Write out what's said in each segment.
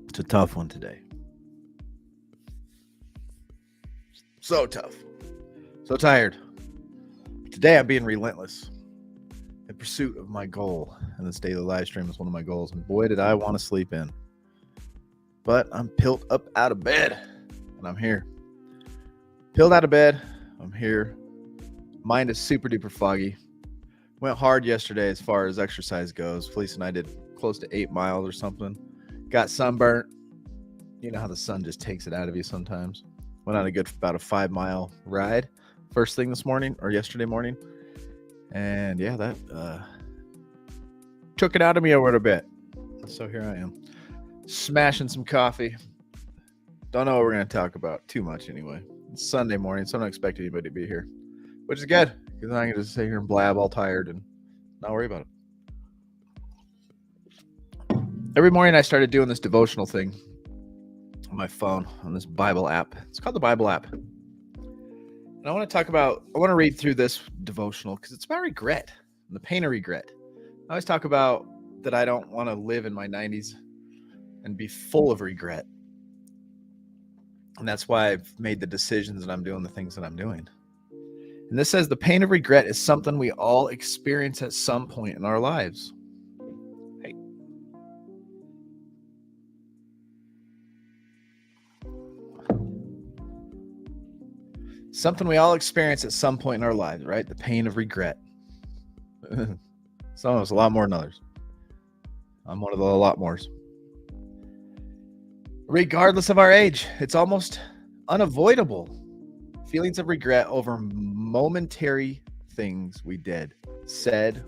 It's a tough one today. So tough. So tired. Today I'm being relentless in pursuit of my goal. And this daily live stream is one of my goals. And boy, did I want to sleep in. But I'm pilled up out of bed. And I'm here. Pilled out of bed. I'm here. Mind is super duper foggy. Went hard yesterday as far as exercise goes. Felice and I did close to 8 miles or something. Got sunburnt. You know how the sun just takes it out of you sometimes. Went on about a 5-mile ride first thing this morning or yesterday morning. And yeah, that took it out of me a little bit. So here I am, smashing some coffee. Don't know what we're going to talk about too much anyway. It's Sunday morning, so I don't expect anybody to be here, which is good because I can just sit here and blab all tired and not worry about it. Every morning I started doing this devotional thing on my phone on this Bible app. It's called the Bible app. And I want to read through this devotional because it's about regret and the pain of regret. I always talk about that I don't want to live in my 90s and be full of regret. And that's why I've made the decisions and I'm doing the things that I'm doing. And this says the pain of regret is something we all experience at some point in our lives. Hey. Something we all experience at some point in our lives, right? The pain of regret. Some of us a lot more than others. I'm one of the a lot mores. Regardless of our age, it's almost unavoidable. Feelings of regret over momentary things we did, said,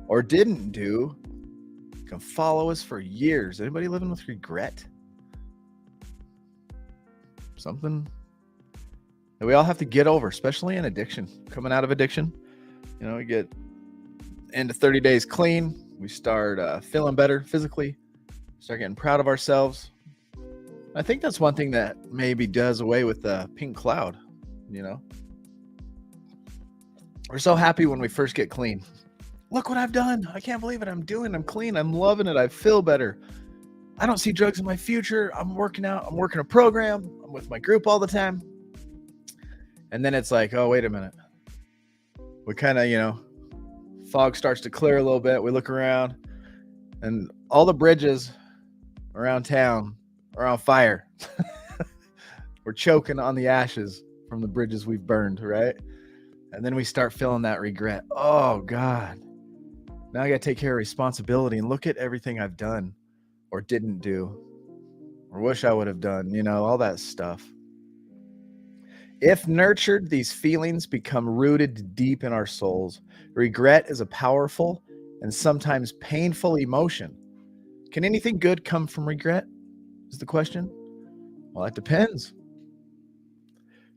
or didn't do can follow us for years. Anybody living with regret? Something that we all have to get over, especially in addiction. Coming out of addiction, we get into 30 days clean. We start feeling better physically, start getting proud of ourselves. I think that's one thing that maybe does away with the pink cloud, We're so happy when we first get clean. Look what I've done. I can't believe it. I'm clean. I'm loving it. I feel better. I don't see drugs in my future. I'm working out. I'm working a program. I'm with my group all the time. And then it's like, oh, wait a minute. We kind of, fog starts to clear a little bit. We look around and all the bridges around town are on fire. We're choking on the ashes from the bridges we've burned, right? And then we start feeling that regret. Oh, God. Now I got to take care of responsibility and look at everything I've done or didn't do or wish I would have done, all that stuff. If nurtured, these feelings become rooted deep in our souls. Regret is a powerful and sometimes painful emotion. Can anything good come from regret? Is the question. Well, it depends.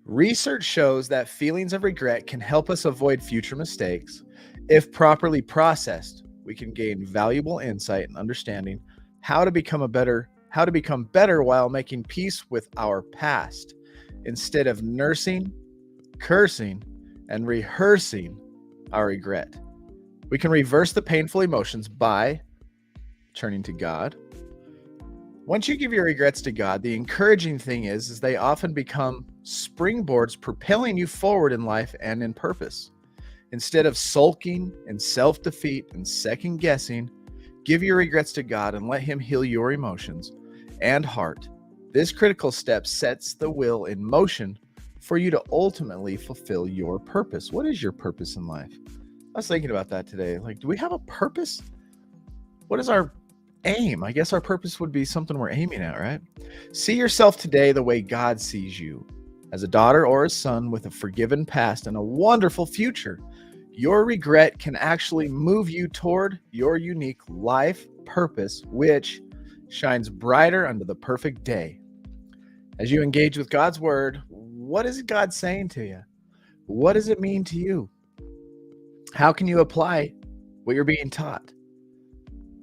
Research shows that feelings of regret can help us avoid future mistakes. If properly processed, we can gain valuable insight and understanding how to become better while making peace with our past. Instead of nursing, cursing, and rehearsing our regret. We can reverse the painful emotions by turning to God. Once you give your regrets to God, the encouraging thing is they often become springboards propelling you forward in life and in purpose. Instead of sulking and self-defeat and second-guessing, give your regrets to God and let Him heal your emotions and heart. This critical step sets the will in motion for you to ultimately fulfill your purpose. What is your purpose in life? I was thinking about that today. Do we have a purpose? What is our aim? I guess our purpose would be something we're aiming at, right? See yourself today the way God sees you, as a daughter or a son with a forgiven past and a wonderful future. Your regret can actually move you toward your unique life purpose, which shines brighter under the perfect day. As you engage with God's word, what is God saying to you? What does it mean to you? How can you apply what you're being taught?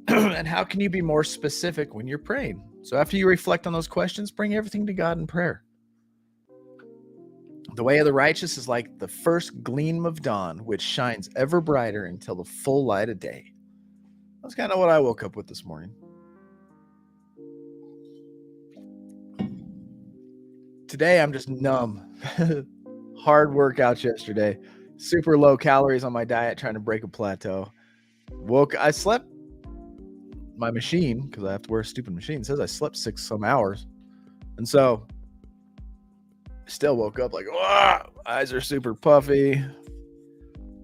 And how can you be more specific when you're praying? So after you reflect on those questions, bring everything to God in prayer. The way of the righteous is like the first gleam of dawn, which shines ever brighter until the full light of day. That's kind of what I woke up with this morning. Today, I'm just numb. Hard workouts yesterday. Super low calories on my diet, trying to break a plateau. I slept. My machine, because I have to wear a stupid machine, says I slept 6 some hours. And so still woke up like, eyes are super puffy.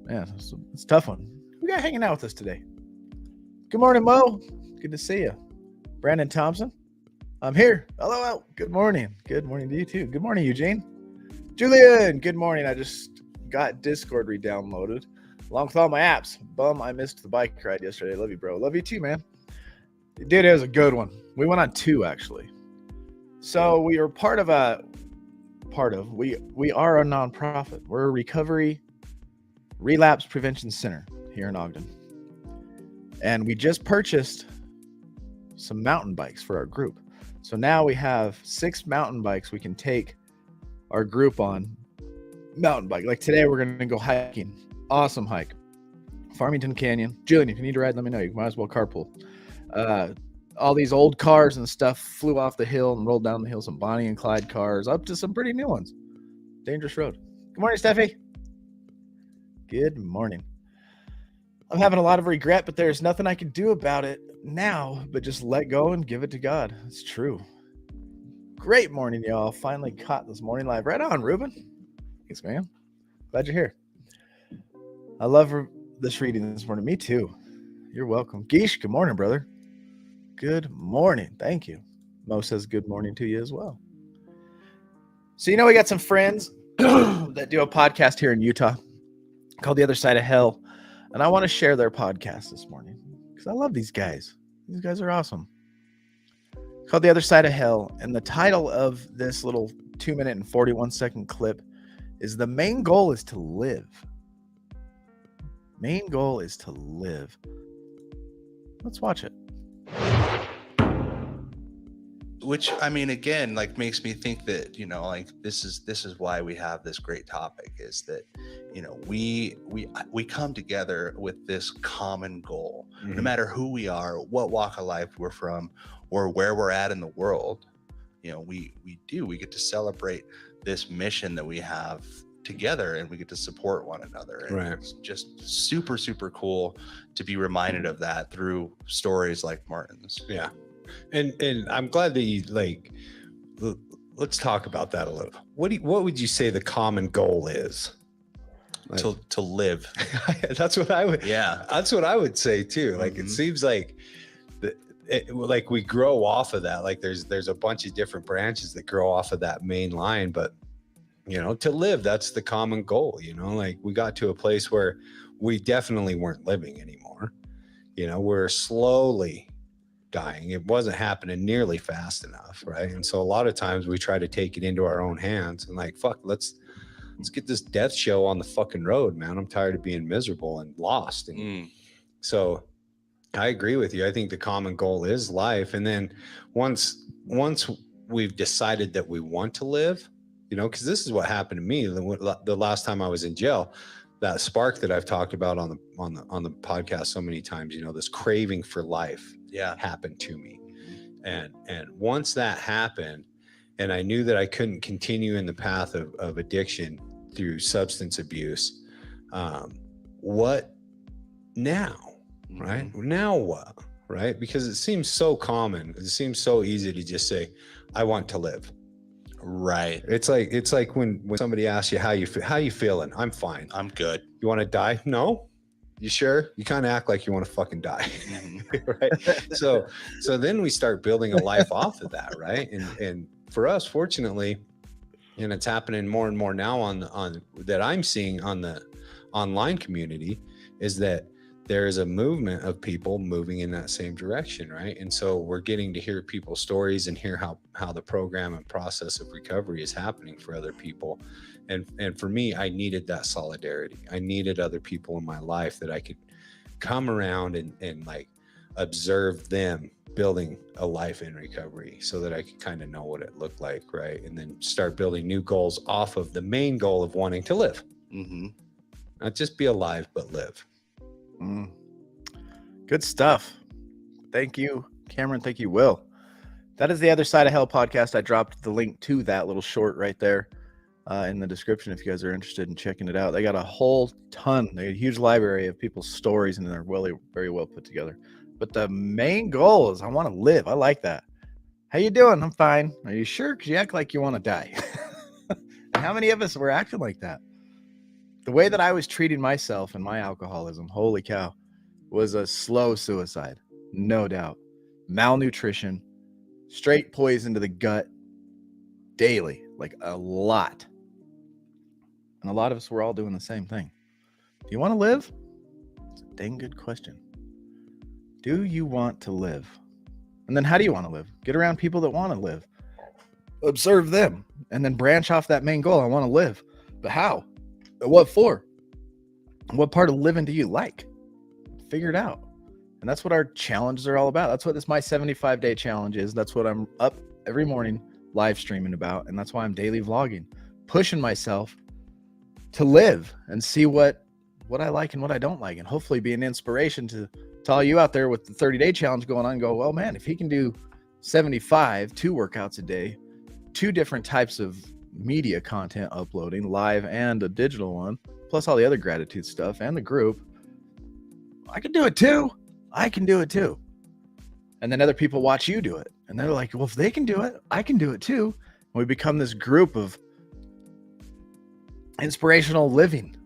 Man, it's a tough one. We got hanging out with us today. Good morning, Mo. Good to see you. Brandon Thompson. I'm here. Hello. Good morning. Good morning to you too. Good morning, Eugene. Julian, good morning. I just got Discord re-downloaded along with all my apps. Bum, I missed the bike ride yesterday. Love you, bro. Love you too, man. Dude, it was a good one. We went on 2 actually. So we are we are a nonprofit. We're a recovery relapse prevention center here in Ogden. And we just purchased some mountain bikes for our group. So now we have 6 mountain bikes we can take our group on mountain bike. Like today, we're going to go hiking. Awesome hike. Farmington Canyon. Julian, if you need to ride, let me know. You might as well carpool. All these old cars and stuff flew off the hill and rolled down the hill. Some Bonnie and Clyde cars up to some pretty new ones. Dangerous road. Good morning, Steffi. Good morning. I'm having a lot of regret, but there's nothing I can do about it now, but just let go and give it to God. It's true. Great morning, y'all. Finally caught this morning live. Right on, Ruben. Thanks, man. Glad you're here. I love this reading this morning. Me too. You're welcome. Geesh, good morning, brother. Good morning. Thank you. Mo says good morning to you as well. So, we got some friends that do a podcast here in Utah called The Other Side of Hell. And I want to share their podcast this morning because I love these guys. These guys are awesome. It's called The Other Side of Hell. And the title of this little 2-minute and 41-second clip is The Main Goal is to Live. Main goal is to live. Let's watch it. Which, I mean, again, like makes me think that, like this is why we have this great topic, is that, we come together with this common goal, no matter who we are, what walk of life we're from, or where we're at in the world. We get to celebrate this mission that we have together, and we get to support one another. And right. It's just super, super cool to be reminded of that through stories like Martin's. Yeah. And I'm glad that you let's talk about that a little. What would you say the common goal is? To live. That's what I would. Yeah. That's what I would say too. Like it seems like like we grow off of that. Like there's a bunch of different branches that grow off of that main line, but to live, that's the common goal. Like we got to a place where we definitely weren't living anymore. We're slowly dying. It wasn't happening nearly fast enough, right? And so a lot of times we try to take it into our own hands and like, fuck, let's get this death show on the fucking road, man. I'm tired of being miserable and lost. And so I agree with you. I think the common goal is life. And then once we've decided that we want to live, because this is what happened to me the last time I was in jail. That spark that I've talked about on the podcast so many times, this craving for life happened to me. And once that happened, and I knew that I couldn't continue in the path of addiction through substance abuse, what now? Right? Now what? Right? Because it seems so common. It seems so easy to just say, I want to live. Right. It's like when somebody asks you how you feeling. I'm fine. I'm good. You want to die? No. You sure? You kind of act like you want to fucking die. Right. So then we start building a life off of that. Right. And for us, fortunately, and it's happening more and more now on that I'm seeing on the online community, is that there is a movement of people moving in that same direction, right? And so we're getting to hear people's stories and hear how the program and process of recovery is happening for other people. And for me, I needed that solidarity. I needed other people in my life that I could come around and like observe them building a life in recovery so that I could kind of know what it looked like, right? And then start building new goals off of the main goal of wanting to live. Not just be alive, but live. Good stuff. Thank you, Cameron. Thank you, Will. That is the Other Side of Hell podcast. I dropped the link to that little short right there in the description if you guys are interested in checking it out. They got a whole ton, they got a huge library of people's stories, and they're very well put together. But the main goal is I want to live. I like that. How you doing? I'm fine. Are you sure? Because you act like you want to die. And how many of us were acting like that? The way that I was treating myself and my alcoholism, holy cow, was a slow suicide. No doubt. Malnutrition, straight poison to the gut daily, like a lot. And a lot of us were all doing the same thing. Do you want to live? It's a dang good question. Do you want to live? And then how do you want to live? Get around people that want to live. Observe them. And then branch off that main goal. I want to live. But how? What for? What part of living do you like? Figure it out. And that's what our challenges are all about. That's what my 75-day challenge is. That's what I'm up every morning live streaming about. And that's why I'm daily vlogging, pushing myself to live and see what I like and what I don't like. And hopefully be an inspiration to all you out there with the 30-day challenge going on and go, well, man, if he can do 75, 2 workouts a day, 2 different types of media content uploading, live and a digital one, plus all the other gratitude stuff and the group, I can do it too. I can do it too. And then other people watch you do it. And they're like, well, if they can do it, I can do it too. And we become this group of inspirational living,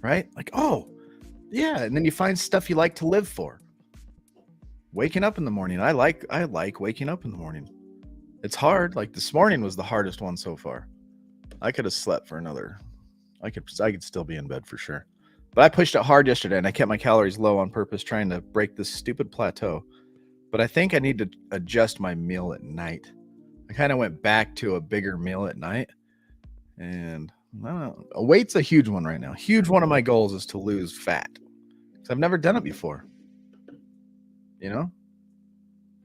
right? Like, oh, yeah. And then you find stuff you like to live for. Waking up in the morning. I like waking up in the morning. It's hard. Like this morning was the hardest one so far. I could have slept for another. I could still be in bed for sure. But I pushed it hard yesterday and I kept my calories low on purpose, trying to break this stupid plateau. But I think I need to adjust my meal at night. I kind of went back to a bigger meal at night. And I don't know, weight's a huge one right now. Huge one of my goals is to lose fat. Because I've never done it before. You know?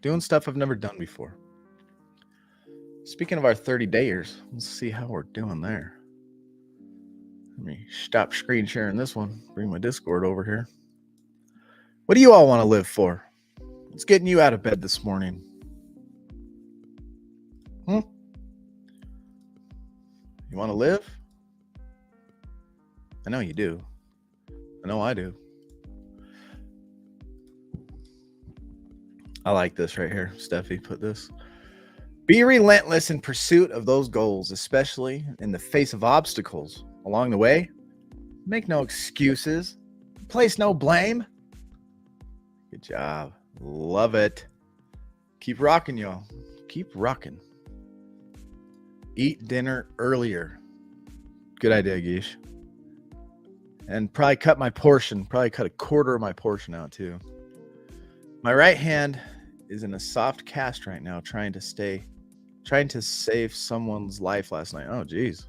Doing stuff I've never done before. Speaking of our 30-dayers, let's see how we're doing there. Let me stop screen sharing this one. Bring my Discord over here. What do you all want to live for? What's getting you out of bed this morning? You want to live? I know you do. I know I do. I like this right here. Steffi put this. Be relentless in pursuit of those goals, especially in the face of obstacles along the way. Make no excuses. Place no blame. Good job. Love it. Keep rocking, y'all. Keep rocking. Eat dinner earlier. Good idea, Geesh. And probably cut my portion. Probably cut a quarter of my portion out too. My right hand is in a soft cast right now, trying to save someone's life last night. Oh, geez.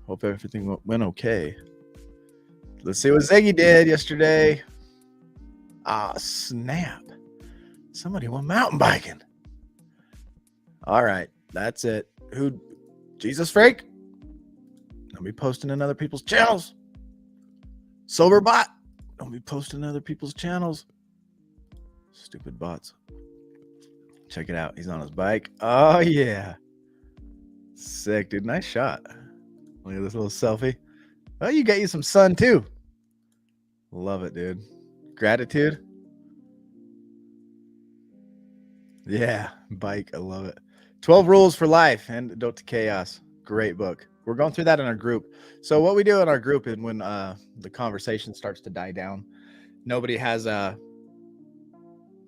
Hope everything went okay. Let's see what Ziggy did yesterday. Ah, snap. Somebody went mountain biking. All right, that's it. Who? Jesus Freak? Don't be posting in other people's channels. Sober bot. Don't be posting in other people's channels. Stupid bots. Check it out. He's on his bike. Oh, yeah. Sick, dude. Nice shot. Look at this little selfie. Oh, you got you some sun, too. Love it, dude. Gratitude. Yeah, bike. I love it. 12 Rules for Life, Antidote to Chaos. Great book. We're going through that in our group. So what we do in our group is when the conversation starts to die down, nobody has a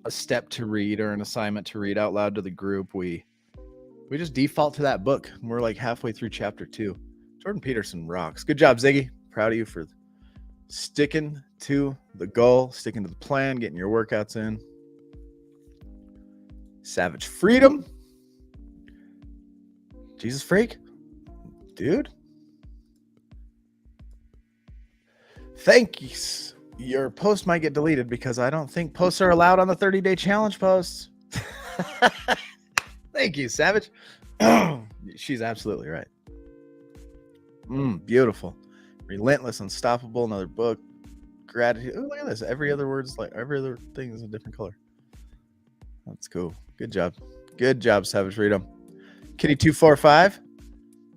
step to read or an assignment to read out loud to the group. We just default to that book. We're like halfway through chapter 2. Jordan Peterson rocks. Good job, Ziggy. Proud of you for sticking to the goal, sticking to the plan, getting your workouts in. Savage Freedom. Jesus Freak. Dude. Thanks. Your post might get deleted because I don't think posts are allowed on the 30-day challenge posts. Thank you, Savage. She's absolutely right. Beautiful. Relentless, Unstoppable, another book. Gratitude. Oh, look at this. Every other thing is a different color. That's cool. Good job. Good job, Savage Freedom. Kitty245.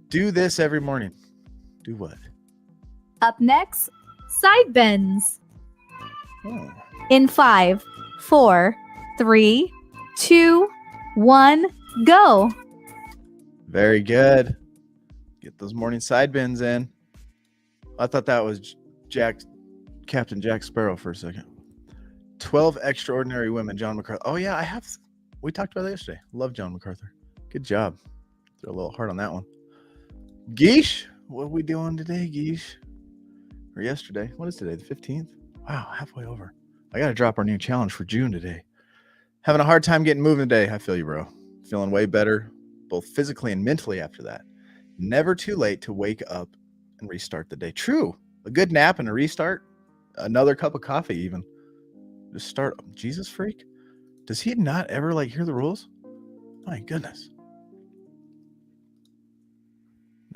Do this every morning. Do what? Up next, side bends. Oh. In 5, 4, 3, 2, 1, go. Very good. Get those morning side bends in. I thought that was Captain Jack Sparrow for a second. 12 Extraordinary Women, John MacArthur. Oh, yeah, I have. We talked about that yesterday. Love John MacArthur. Good job. Threw a little hard on that one. Geesh, what are we doing today, Geesh? Or yesterday? What is today, the 15th? Wow, halfway over. I got to drop our new challenge for June today. Having a hard time getting moving today. I feel you, bro. Feeling way better, both physically and mentally after that. Never too late to wake up and restart the day. True. A good nap and a restart. Another cup of coffee even. Just start. Jesus freak. Does he not ever hear the rules? My goodness.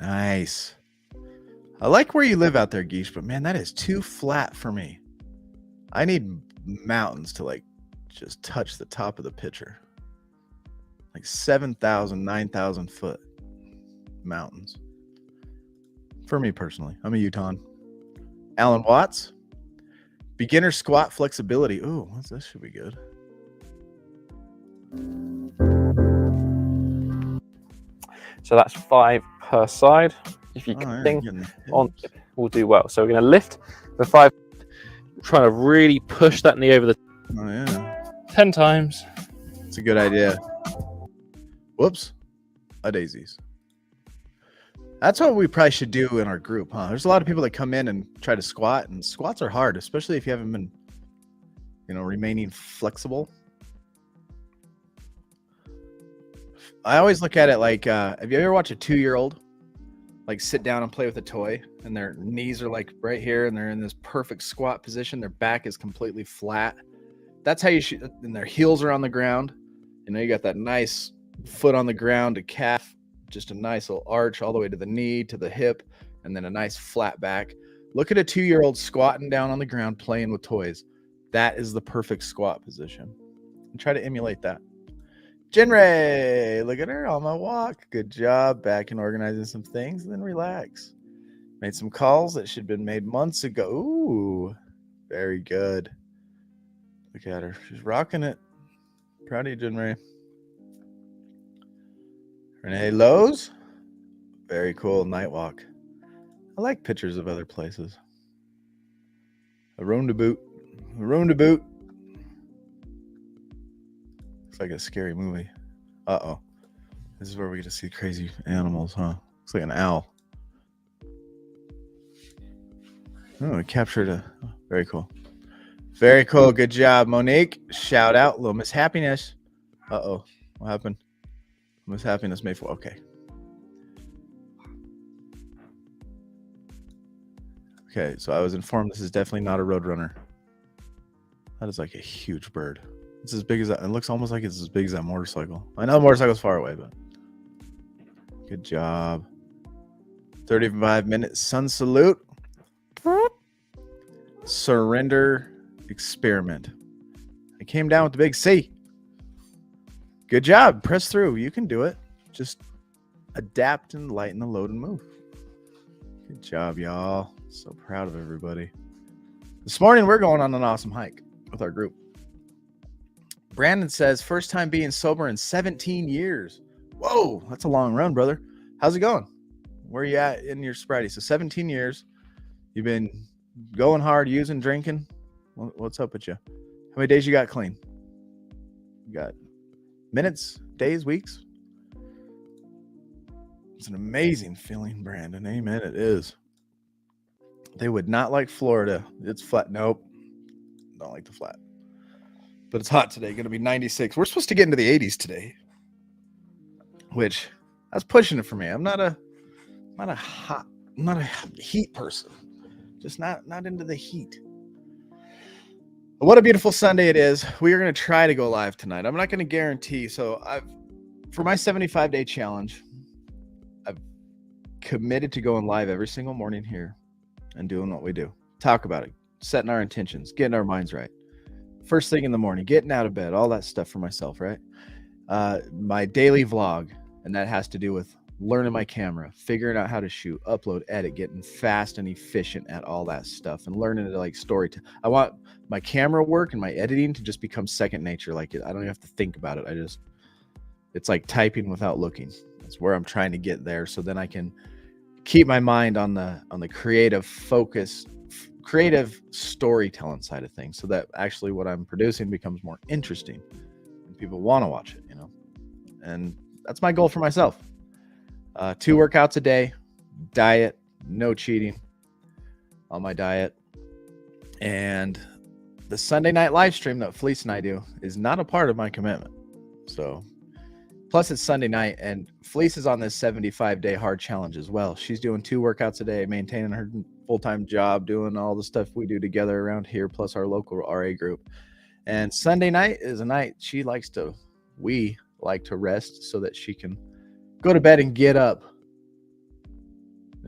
Nice. I like where you live out there, Geesh, but man, that is too flat for me. I need mountains to just touch the top of the picture. 7,000, 9,000 foot mountains. For me personally, I'm a Utahn. Alan Watts. Beginner squat flexibility. Ooh, this should be good. So that's 5 per side. If you can on, we'll do well. So we're going to lift the 5, trying to really push that knee over the 10 times. It's a good idea. Whoops. A daisies. That's what we probably should do in our group, huh? There's a lot of people that come in and try to squat, and squats are hard, especially if you haven't been, remaining flexible. I always look at it have you ever watched a 2-year-old sit down and play with a toy, and their knees are right here, and they're in this perfect squat position. Their back is completely flat. That's how you should, and their heels are on the ground. You got that nice foot on the ground, a calf, just a nice little arch all the way to the knee, to the hip, and then a nice flat back. Look at a 2-year-old squatting down on the ground playing with toys. That is the perfect squat position. And try to emulate that. Jenray, look at her on my walk. Good job. Back and organizing some things, and then relax. Made some calls that should have been made months ago. Ooh, very good. Look at her. She's rocking it. Proud of you, Jenray. Renee Lowe's. Very cool. Night walk. I like pictures of other places. A room to boot. A room to boot. Looks like a scary movie. Uh-oh. This is where we get to see crazy animals, huh? Looks like an owl. Oh, we captured a... Oh, very cool. Very cool. Good job, Monique. Shout out. Little Miss Happiness. Uh-oh. What happened? Miss Happiness made for... Okay. Okay, so I was informed this is definitely not a roadrunner. That is a huge bird. It's as big as that. It looks almost like it's as big as that motorcycle. I know the motorcycle's far away, but good job. 35-minute sun salute. Surrender experiment. I came down with the big C. Good job. Press through. You can do it. Just adapt and lighten the load and move. Good job, y'all. So proud of everybody. This morning, we're going on an awesome hike with our group. Brandon says, first time being sober in 17 years. Whoa, that's a long run, brother. How's it going? Where are you at in your sobriety? So 17 years. You've been going hard, using, drinking. What's up with you? How many days you got clean? You got minutes, days, weeks? It's an amazing feeling, Brandon. Amen. It is. They would not like Florida. It's flat. Nope. Don't like the flat. But it's hot today. Going to be 96. We're supposed to get into the 80s today, which that's pushing it for me. I'm not a heat person. Just not into the heat. What a beautiful Sunday it is. We are going to try to go live tonight. I'm not going to guarantee. So for my 75-day challenge, I've committed to going live every single morning here and doing what we do. Talk about it. Setting our intentions. Getting our minds right. first thing in the morning, getting out of bed, all that stuff for myself, right? My daily vlog, and that has to do with learning my camera, figuring out how to shoot, upload, edit, getting fast and efficient at all that stuff, and learning to like I want my camera work and my editing to just become second nature. Like I don't even have to think about it. It's like typing without looking. That's where I'm trying to get there, so then I can keep my mind on the creative focus, creative storytelling side of things, so that actually what I'm producing becomes more interesting and people want to watch it, and that's my goal for myself. 2 workouts a day, diet, no cheating on my diet. And the Sunday night live stream that Felice and I do is not a part of my commitment. So, plus it's Sunday night, and Felice is on this 75-day hard challenge as well. She's doing 2 workouts a day, maintaining her full-time job, doing all the stuff we do together around here, plus our local RA group. And Sunday night is a night we like to rest so that she can go to bed and get up,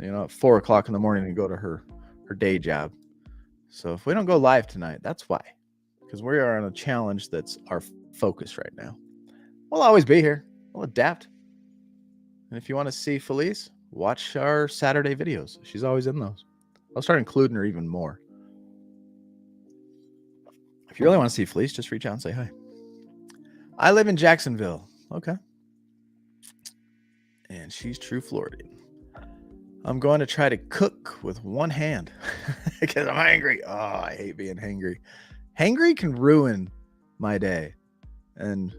at 4 o'clock in the morning and go to her day job. So if we don't go live tonight, that's why, because we are on a challenge that's our focus right now. We'll always be here. We'll adapt. And if you want to see Felice, watch our Saturday videos. She's always in those. I'll start including her even more. If you really want to see Felice, just reach out and say hi. I live in Jacksonville. Okay. And she's true Floridian. I'm going to try to cook with one hand because I'm hangry. Oh, I hate being hangry. Hangry can ruin my day and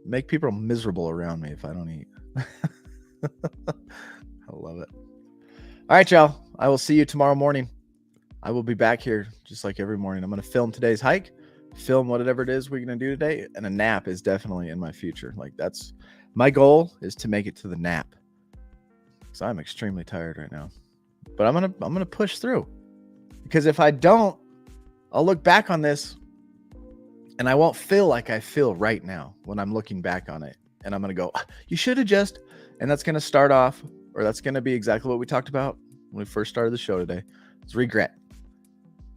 make people miserable around me if I don't eat. I love it. All right, y'all. I will see you tomorrow morning. I will be back here just like every morning. I'm going to film today's hike, film whatever it is we're going to do today, and a nap is definitely in my future. Like that's my goal, is to make it to the nap. So I'm extremely tired right now, but I'm gonna push through, because if I don't, I'll look back on this and I won't feel like I feel right now when I'm looking back on it, and I'm gonna go, you should have just, and that's gonna start off, or that's gonna be exactly what we talked about when we first started the show today. It's regret.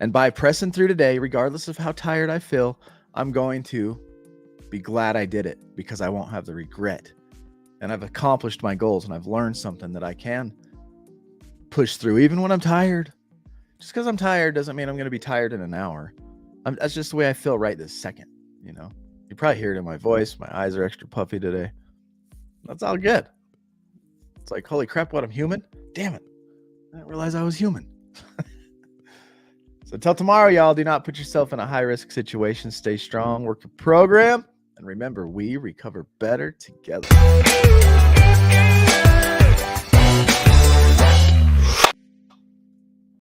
And by pressing through today, regardless of how tired I feel, I'm going to be glad I did it, because I won't have the regret. And I've accomplished my goals, and I've learned something that I can push through even when I'm tired. Just because I'm tired doesn't mean I'm going to be tired in an hour. That's just the way I feel right this second. You probably hear it in my voice. My eyes are extra puffy today. That's all good. It's like, holy crap, what, I'm human? Damn it. I didn't realize I was human. So until tomorrow, y'all, do not put yourself in a high-risk situation. Stay strong, work your program. And remember, we recover better together.